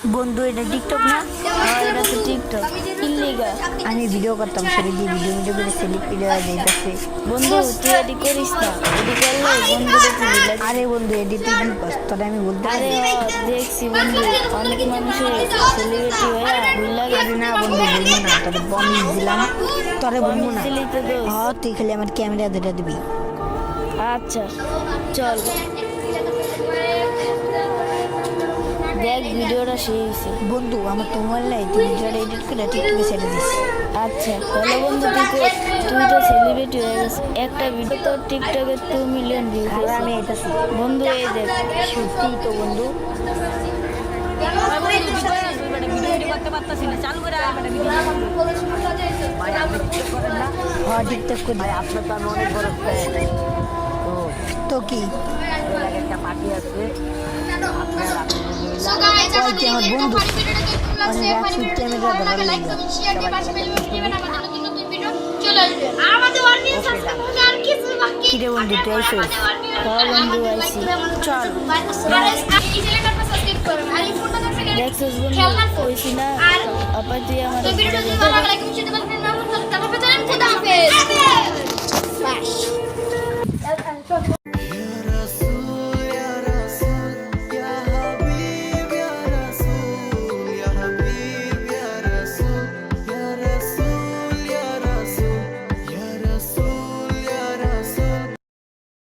বন্ধু এটা টিকটক না? এটা তো টিকটক ইল্লিগাল। আমি ভিডিও করতাম সেটা দিয়ে ভিডিও করে সেলিপ ভিডিও দিতেছে। বন্ধু তুই এডি করিস না, এডি করলে বন্ধুদের তুই লাগে। আরে বন্ধু এডিটে কি কষ্ট তোরা আমি বলতে আরে পারি? দেখছি বন্ধু অনেক মানুষের সেলিব্রিটি হয়ে ভুল লাগে। আরে না বন্ধু বলবো না, তোরে প্রমিস দিলাম তোরে বলবো না। দিলি তো দোষ। হ্যাঁ তুই খালি আমার ক্যামেরা ধরে দিবি। আচ্ছা চল দেখ ভিডিওটা শেষ। বন্ধু আমার তো মোবাইল নাই, তুই ভিডিওটা এডিট করে টিকটকে ছেড়ে দিস। আচ্ছা তাহলে বন্ধু তুই তো সেলিব্রিটি হয়ে গেছিস, একটা ভিডিও তো টিকটকে 2 মিলিয়ন ভিউ আর আমি আইতাছি। বন্ধু। এই দেখ সত্যি তো বন্ধু। হ্যাঁ টিকটক করি। আপনার তো আমি অনেক বড় ফ্যান। তো কি একটা পার্টি আছে ওই কি আমার বন্ধু মানে রাখছি ক্যামেরা ধরার লাগে। কিরে বন্ধু তুই আইসো? হ্যাঁ বন্ধু আইসি। চল দেখছিস বন্ধু কইছি না আপা তুই আমার